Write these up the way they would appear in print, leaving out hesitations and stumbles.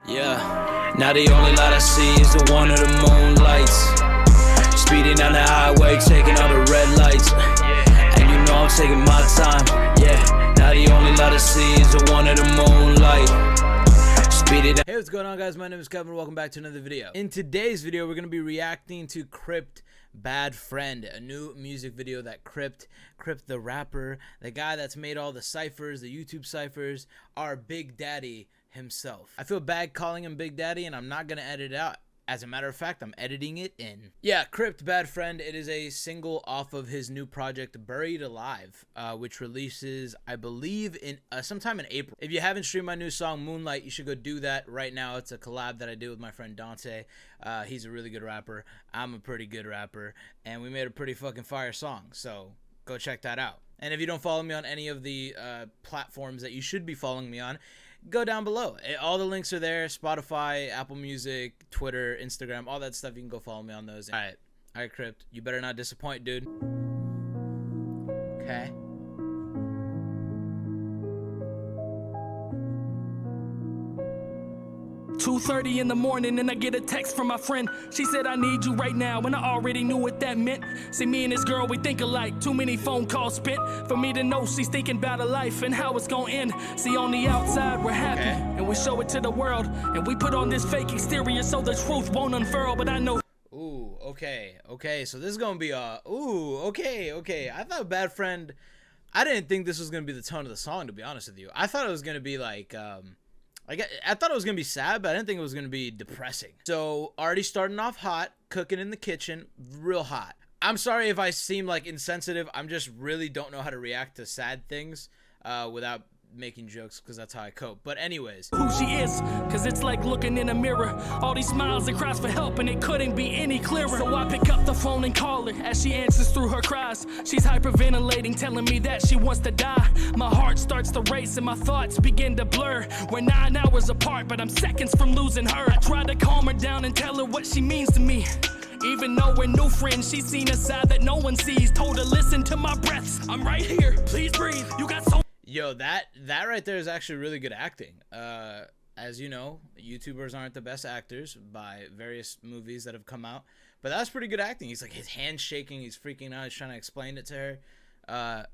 Yeah, now the only light I see is the one of the moonlights. Speeding down the highway, taking all the red lights. And you know I'm taking my time. Yeah, now the only light I see is the one of the moonlight. Speeding down. Hey, what's going on, guys? My name is Kevin. Welcome back to another video. In today's video, we're going to be reacting to Crypt, Bad Friend, a new music video that Crypt the rapper, the guy that's made all the ciphers, the YouTube ciphers, our Big Daddy himself. I feel bad calling him Big Daddy, and I'm not gonna edit it out. As a matter of fact, I'm editing it in. Yeah, Crypt, Bad Friend. It is a single off of his new project Buried Alive, which releases, I believe, in sometime in April. If you haven't streamed my new song Moonlight, you should go do that right now. It's a collab that I did with my friend Dante. He's a really good rapper. I'm a pretty good rapper, and we made a pretty fucking fire song. So go check that out. And if you don't follow me on any of the platforms that you should be following me on, go down below. All the links are there. Spotify, Apple Music, Twitter, Instagram, all that stuff. You can go follow me on those. All right, Crypt. You better not disappoint, dude. Okay. 2:30 in the morning and I get a text from my friend. She said, I need you right now, and I already knew what that meant. See, me and this girl, we think alike. Too many phone calls spent for me to know she's thinking about her life and how it's gonna end. See, on the outside we're happy, and we show it to the world, and we put on this fake exterior so the truth won't unfurl. But I know. Ooh, okay, so this is gonna be okay. I thought Bad Friend, I didn't think this was gonna be the tone of the song, to be honest with you. I thought it was gonna be like I thought it was gonna be sad, but I didn't think it was gonna be depressing. So already starting off hot, cooking in the kitchen, real hot. I'm sorry if I seem like insensitive. I'm just really don't know how to react to sad things without making jokes, because that's how I cope. But anyways, who she is, cause it's like looking in a mirror. All these smiles and cries for help, and it couldn't be any clearer. So I pick up the phone and call her as she answers through her cries. She's hyperventilating, telling me that she wants to die. My heart starts to race and my thoughts begin to blur. We're 9 hours apart, but I'm seconds from losing her. I try to calm her down and tell her what she means to me. Even though we're new friends, she's seen a side that no one sees. Told her, listen to my breaths, I'm right here, please breathe. You got so. Yo, that right there is actually really good acting. As you know, YouTubers aren't the best actors by various movies that have come out, but that's pretty good acting. He's like, his hand's shaking, he's freaking out, he's trying to explain it to her.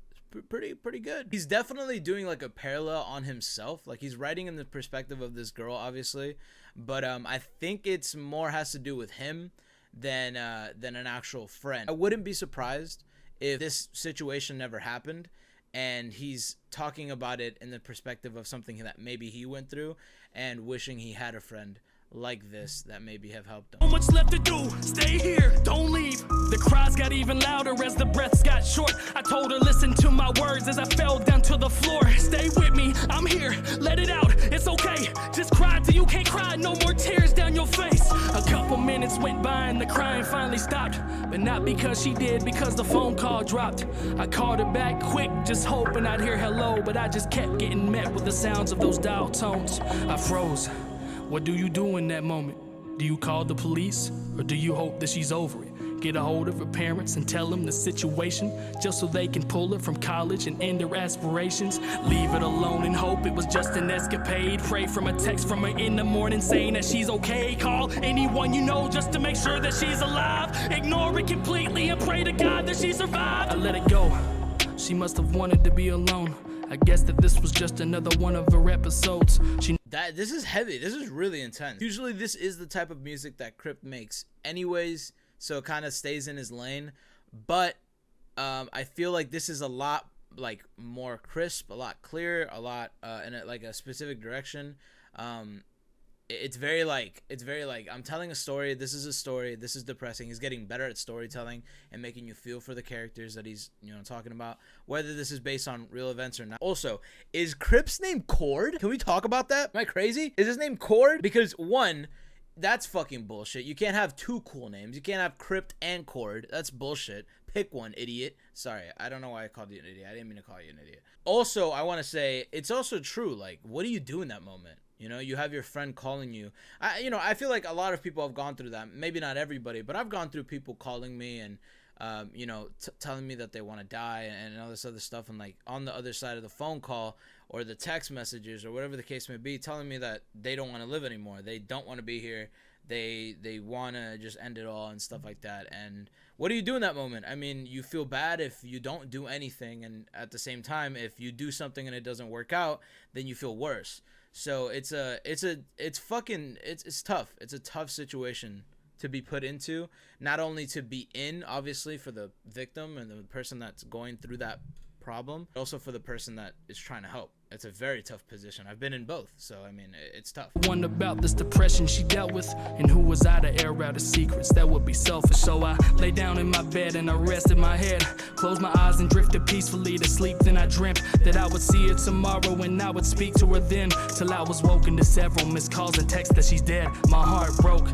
Pretty good. He's definitely doing like a parallel on himself. Like, he's writing in the perspective of this girl, obviously, but I think it's more has to do with him than an actual friend. I wouldn't be surprised if this situation never happened, and he's talking about it in the perspective of something that maybe he went through and wishing he had a friend like this that maybe have helped him. So much left to do, stay here, don't leave. The cries got even louder as the breaths got short. I told her, listen to my words as I fell down to the floor. Stay with me, I'm here, let it out, it's okay. Just cry till you can't cry, no more tears down your face. A couple minutes went by and the crying finally stopped. But not because she did, because the phone call dropped. I called her back quick, just hoping I'd hear hello, but I just kept getting met with the sounds of those dial tones. I froze. What do you do in that moment? Do you call the police, or do you hope that she's over it? Get a hold of her parents and tell them the situation, just so they can pull her from college and end her aspirations. Leave it alone and hope it was just an escapade. Pray from a text from her in the morning saying that she's okay. Call anyone you know just to make sure that she's alive. Ignore it completely and pray to God that she survived. I let it go. She must have wanted to be alone. I guess that this was just another one of her episodes. This is heavy. This is really intense. Usually this is the type of music that Crypt makes anyways, so it kind of stays in his lane. But I feel like this is a lot like more crisp, a lot clearer, a lot in a specific direction. It's very like I'm telling a story. This is a story. This is depressing. He's getting better at storytelling and making you feel for the characters that he's talking about, whether this is based on real events or not. Also, is Crypt's name Cord? Can we talk about that? Am I crazy? Is his name Cord? Because one, that's fucking bullshit. You can't have two cool names. You can't have Crypt and Cord. That's bullshit. Pick one, idiot. Sorry, I don't know why I called you an idiot. I didn't mean to call you an idiot. Also, I want to say it's also true. Like, what do you do in that moment? You have your friend calling you. I feel like a lot of people have gone through that. Maybe not everybody, but I've gone through people calling me and you know, telling me that they want to die and all this other stuff, and like on the other side of the phone call or the text messages or whatever the case may be, telling me that they don't want to live anymore, they don't want to be here, they want to just end it all and stuff like that. And what do you do in that moment? I mean, you feel bad if you don't do anything, and at the same time, if you do something and it doesn't work out, then you feel worse. So it's tough. It's a tough situation to be put into, not only to be in, obviously, for the victim and the person that's going through that problem, but also for the person that is trying to help. It's a very tough position. I've been in both, so I mean, it's tough. Wonder about this depression she dealt with, and who was I to air out her secrets? That would be selfish. So I lay down in my bed and I rested my head, closed my eyes and drifted peacefully to sleep. Then I dreamt that I would see her tomorrow and I would speak to her then, till I was woken to several missed calls and texts that she's dead. My heart broke.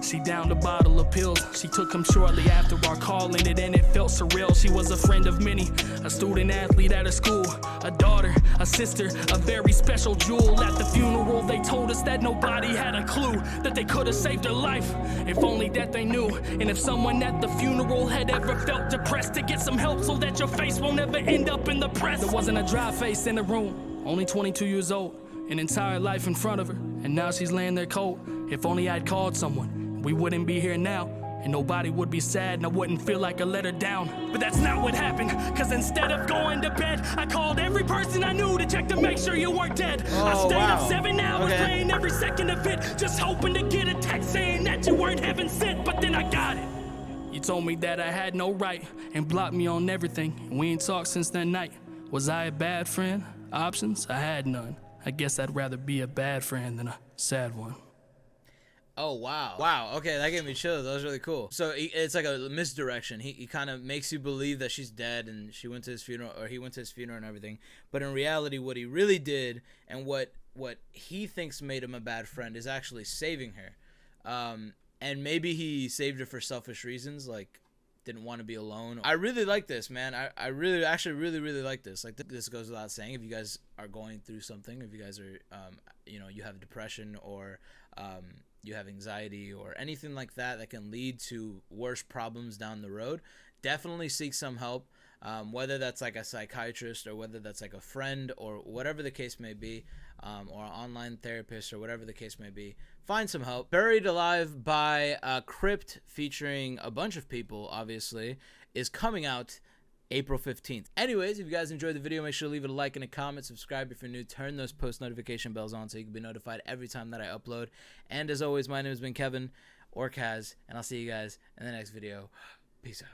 She downed a bottle of pills. She took them shortly after our call ended, and it felt surreal. She was a friend of many, a student athlete at her school, a daughter, a sister, a very special jewel. At the funeral they told us that nobody had a clue that they could have saved her life, if only that they knew. And if someone at the funeral had ever felt depressed, to get some help so that your face won't ever end up in the press. There wasn't a dry face in the room, only 22 years old, an entire life in front of her, and now she's laying there cold. If only I'd called someone, we wouldn't be here now, and nobody would be sad, and I wouldn't feel like I let her down. But that's not what happened, cause instead of going to bed, I called every person I knew to check to make sure you weren't dead. I stayed up 7 hours playing every second of it, just hoping to get a text saying that you weren't heaven sent, but then I got it. You told me that I had no right, and blocked me on everything, and we ain't talked since that night. Was I a bad friend? Options? I had none. I guess I'd rather be a bad friend than a sad one. Oh, wow. Wow. Okay, that gave me chills. That was really cool. So it's like a misdirection. He kind of makes you believe that she's dead and she went to his funeral, or he went to his funeral and everything. But in reality, what he really did and what he thinks made him a bad friend is actually saving her. And maybe he saved her for selfish reasons, like didn't want to be alone. I really like this, man. I really like this. Like, this goes without saying, if you guys are going through something, if you guys are, you know, you have depression, or you have anxiety or anything like that that can lead to worse problems down the road, definitely seek some help, whether that's like a psychiatrist or whether that's like a friend or whatever the case may be, or an online therapist or whatever the case may be. Find some help. Buried Alive by Crypt, featuring a bunch of people, obviously, is coming out April 15th. Anyways, if you guys enjoyed the video, make sure to leave it a like and a comment. Subscribe if you're new. Turn those post notification bells on so you can be notified every time that I upload. And as always, my name has been Kevin, or Kaz, and I'll see you guys in the next video. Peace out.